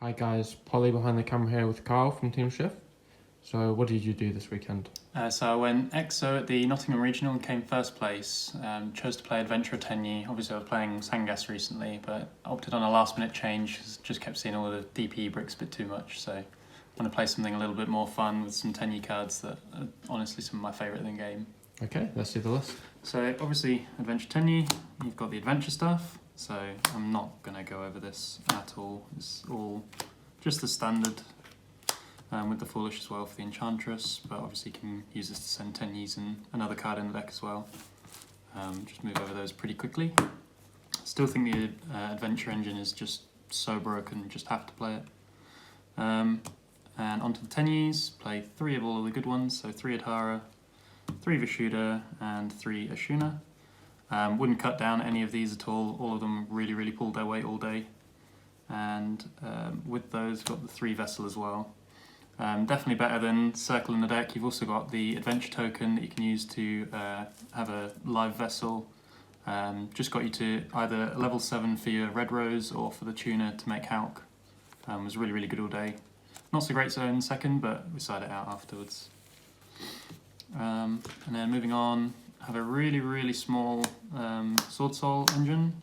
Hi guys, Polly behind the camera here with Carl from Team Shift. So what did you do this weekend? So I went EXO at the Nottingham Regional and came first place. Chose to play Adventurer Tenyi. Obviously I was playing Sangas recently, but opted on a last minute change because just kept seeing all the DPE bricks a bit too much. So I want to play something a little bit more fun with some Tenyi cards that are honestly some of my favourite in the game. Okay, let's see the list. So obviously Adventure Tenyi, you've got the adventure stuff. So I'm not going to go over this at all. It's all just the standard. With the Foolish as well for the Enchantress, but obviously you can use this to send Tenyis and another card in the deck as well. Just move over those pretty quickly. Still think the Adventure Engine is just so broken, you just have to play it. And onto the Tenyis, play 3 of all of the good ones, so 3 Adhara, 3 Vishuddha, and 3 Ashuna. Wouldn't cut down any of these at all of them really pulled their weight all day. And with those, got the 3 Vessel as well. Definitely better than Circle in the deck. You've also got the Adventure token that you can use to have a live vessel. Just got you to either level 7 for your Red Rose or for the Tuner to make Hulk. Was really good all day. Not so great zone second, but we side it out afterwards. And then moving on, have a really small Swordsoul engine.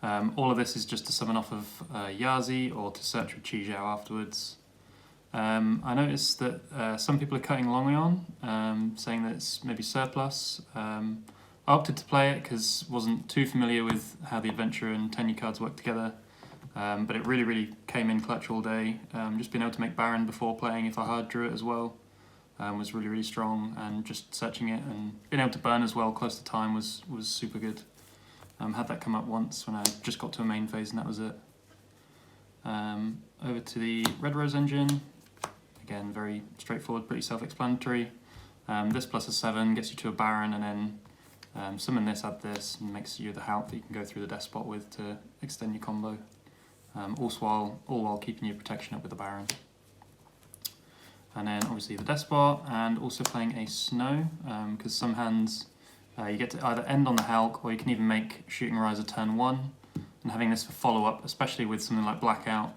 All of this is just to summon off of Yazi or to search with Yugioh afterwards. I noticed that some people are cutting Longion, saying that it's maybe surplus. I opted to play it because wasn't too familiar with how the Adventure and Tenyi cards work together, but it really came in clutch all day. Just being able to make Baron before playing if I hard drew it as well was really strong, and just searching it and being able to burn as well close to time was super good. Had that come up once when I just got to a main phase and that was it. Over to the Red Rose engine. Again, very straightforward, pretty self-explanatory. This plus a 7 gets you to a Baron, and then summon this, add this, and makes you the Hulk that you can go through the Despot with to extend your combo. All while keeping your protection up with the Baron. And then obviously the Despot, and also playing a Snow, because some hands you get to either end on the Hulk, or you can even make Shooting Riser turn 1, and having this for follow-up, especially with something like Blackout.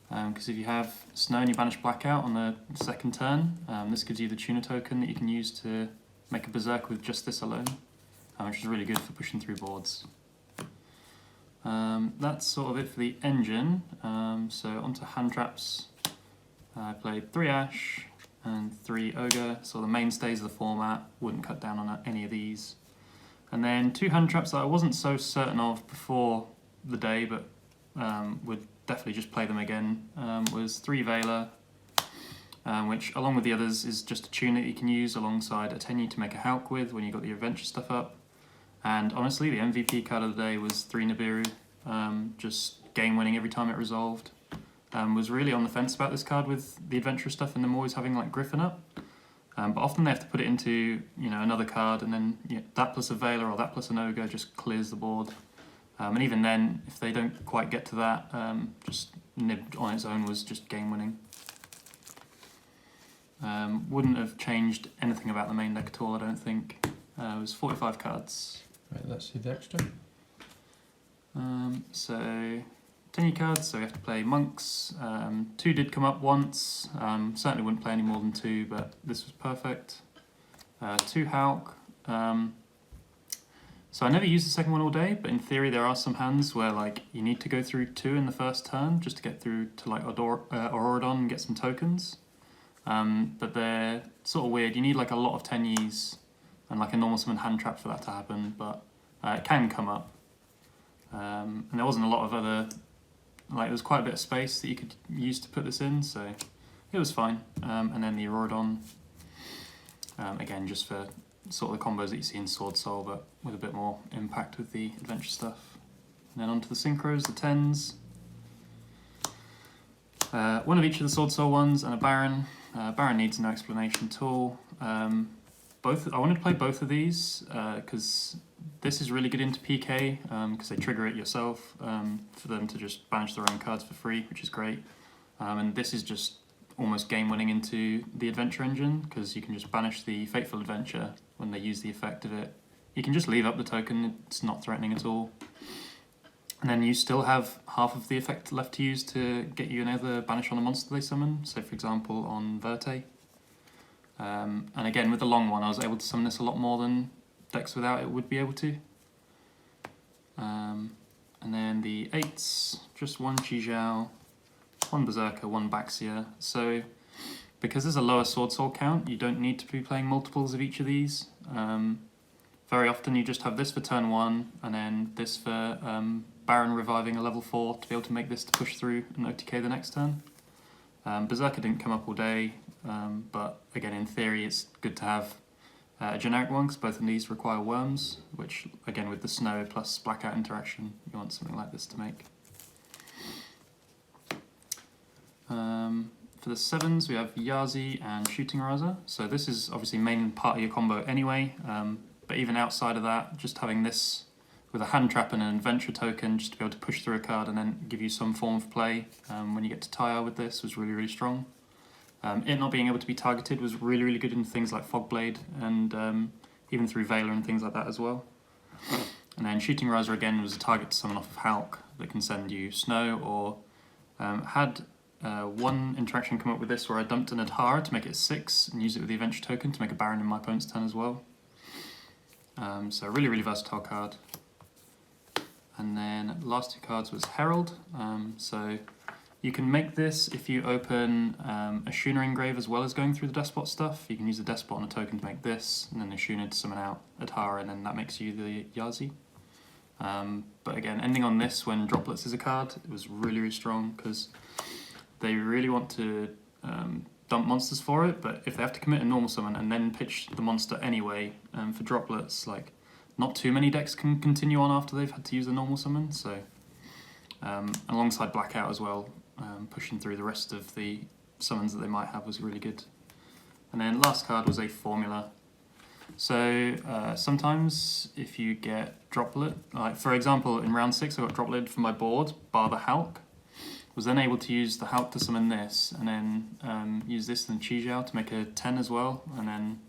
Because if you have Snow and you banish Blackout on the second turn, this gives you the Tuner token that you can use to make a Berserk with just this alone, which is really good for pushing through boards. That's sort of it for the engine. So onto hand traps. I played 3 Ash and 3 Ogre, so the mainstays of the format, wouldn't cut down on any of these. And then 2 hand traps that I wasn't so certain of before the day, but would definitely just play them again, was 3 Veiler, which along with the others is just a tune that you can use alongside a Tenyi to make a Hulk with when you got the adventure stuff up. And honestly, the MVP card of the day was 3 Nibiru, just game winning every time it resolved. Was really on the fence about this card with the adventure stuff and them always having like Griffin up. But often they have to put it into another card, and then that plus a Veiler or that plus an Ogre just clears the board. And even then, if they don't quite get to that, just Nib on its own was just game winning. Wouldn't have changed anything about the main deck at all, I don't think. It was 45 cards. Right, let's see the extra. So 10 cards, so we have to play Monks. 2 did come up once. Certainly wouldn't play any more than 2, but this was perfect. 2 Hulk. So I never used the second one all day, but in theory there are some hands where like you need to go through 2 in the first turn just to get through to like Auroradon and get some tokens. But they're sort of weird. You need like a lot of Tenyis and like a normal summon hand trap for that to happen, but it can come up. And there wasn't a lot of other, like there was quite a bit of space that you could use to put this in, so it was fine. And then the Auroradon, again just for sort of the combos that you see in Swordsoul, but with a bit more impact with the adventure stuff. And then onto the Synchros, the 10s. One of each of the Swordsoul ones and a Baron. Baron needs no explanation at all. I wanted to play both of these because this is really good into PK because they trigger it yourself for them to just banish their own cards for free, which is great. And this is just almost game winning into the Adventure engine because you can just banish the Fateful Adventure when they use the effect of it. You can just leave up the token, it's not threatening at all. And then you still have half of the effect left to use to get you another banish on a monster they summon. So for example on Verte. And again with the long one I was able to summon this a lot more than decks without it would be able to. And then the 8s, just one Yugioh, one Berserker, one Baxia. So because there's a lower Sword Soul count, you don't need to be playing multiples of each of these. Very often you just have this for turn 1 and then this for Baron reviving a level 4 to be able to make this to push through and OTK the next turn. Berserker didn't come up all day, but again in theory it's good to have a generic one because both of these require worms, which again with the snow plus blackout interaction you want something like this to make. For the 7s we have Yazi and Shooting Raza, so this is obviously main part of your combo anyway, but even outside of that, just having this with a hand trap and an adventure token just to be able to push through a card and then give you some form of play when you get to tire with this was really, really strong. It not being able to be targeted was really, really good in things like Fogblade and even through Veiler and things like that as well. And then Shooting Raza again was a target to summon off of Hulk that can send you snow, or had one interaction come up with this where I dumped an Adhara to make it 6 and use it with the adventure token to make a Baron in my opponent's turn as well. So really, really versatile card. And then last 2 cards was Herald. So you can make this if you open a Shuna Engrave as well as going through the Despot stuff. You can use the Despot on a token to make this, and then the Shuna to summon out Adhara, and then that makes you the Yazi. But again, ending on this when Droplets is a card, it was really, really strong because they really want to dump monsters for it, but if they have to commit a normal summon and then pitch the monster anyway, for Droplets, like, not too many decks can continue on after they've had to use a normal summon, so alongside Blackout as well, pushing through the rest of the summons that they might have was really good. And then last card was a Formula. So sometimes if you get Droplet, like for example in round 6 I got Droplet for my board, bar the Hulk, was then able to use the Hulk to summon this, and then use this and Yugioh to make a 10 as well, and then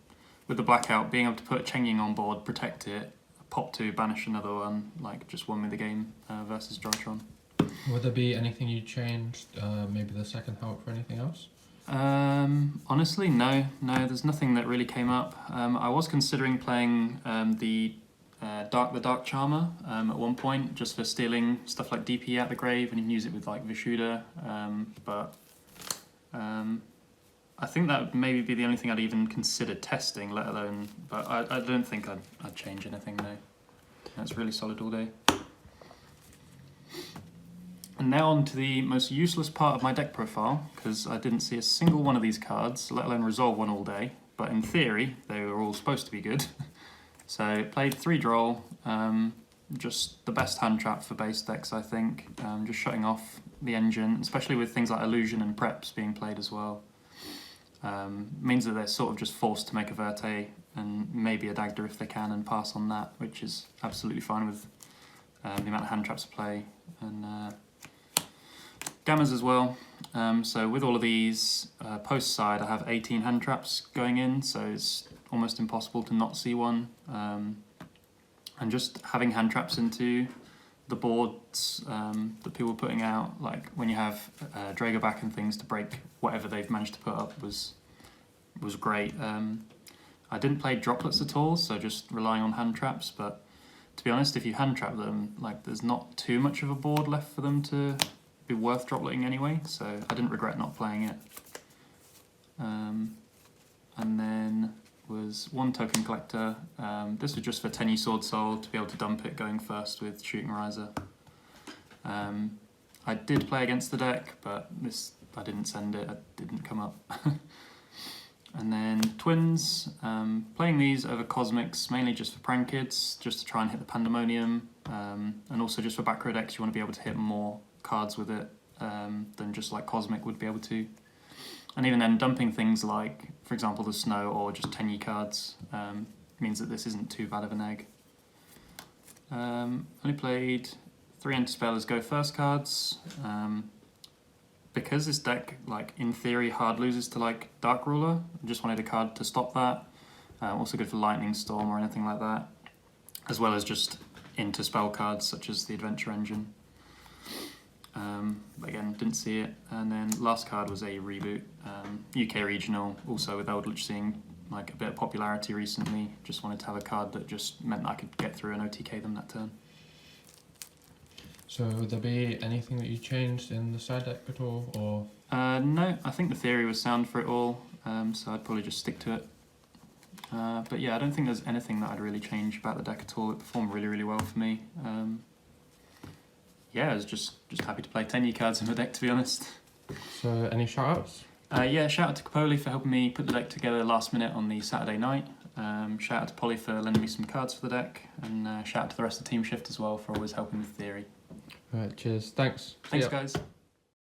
with the Blackout being able to put Chengying on board, protect it, pop 2, banish another one, like just won me the game versus Drytron. Would there be anything you changed, maybe the second Hulk for anything else? Honestly, no, there's nothing that really came up. I was considering playing the Dark Charmer at one point, just for stealing stuff like DP out the grave, and you can use it with like Vishuda, but I think that would maybe be the only thing I'd even consider testing, let alone, but I don't think I'd change anything, no. That's really solid all day. And now on to the most useless part of my deck profile, because I didn't see a single one of these cards, let alone resolve one all day, but in theory they were all supposed to be good. So played 3 Droll, just the best hand trap for base decks I think, just shutting off the engine, especially with things like Illusion and Preps being played as well. Means that they're sort of just forced to make a Verte and maybe a Dagda if they can and pass on that, which is absolutely fine with the amount of hand traps to play. And Gammas as well. So with all of these, post side I have 18 hand traps going in, so it's almost impossible to not see one. And just having hand traps into the boards that people are putting out, like when you have Drago back and things to break whatever they've managed to put up, was great. I didn't play Droplets at all, so just relying on hand traps, but to be honest, if you hand trap them, like there's not too much of a board left for them to be worth dropletting anyway, so I didn't regret not playing it. And then was 1 token collector. This was just for Tenyi Swordsoul to be able to dump it going first with Shooting Raza. I did play against the deck, but this I didn't send it, it didn't come up. And then Twins, playing these over Cosmics, mainly just for prank kids, just to try and hit the Pandemonium, and also just for back row decks you want to be able to hit more cards with it than just like Cosmic would be able to. And even then, dumping things like, for example, the Snow or just Tenyi cards means that this isn't too bad of an egg. Only played 3 Anti-Spellers Go First cards. Because this deck, like in theory, hard loses to like Dark Ruler, I just wanted a card to stop that. Also good for Lightning Storm or anything like that, as well as just into spell cards such as the Adventure Engine. But again, didn't see it. And then last card was a reboot, UK Regional, also with Eldritch seeing like a bit of popularity recently. Just wanted to have a card that just meant that I could get through and OTK them that turn. So would there be anything that you changed in the side deck at all, or? No, I think the theory was sound for it all, so I'd probably just stick to it. But yeah, I don't think there's anything that I'd really change about the deck at all. It performed really, really well for me. Yeah, I was just happy to play Tenyi cards in my deck, to be honest. So any shout-outs? Yeah, shout out to Capoli for helping me put the deck together last minute on the Saturday night. Shout out to Polly for lending me some cards for the deck, and shout out to the rest of Team Shift as well for always helping with theory. Alright, cheers. Thanks. Thanks, See ya. guys.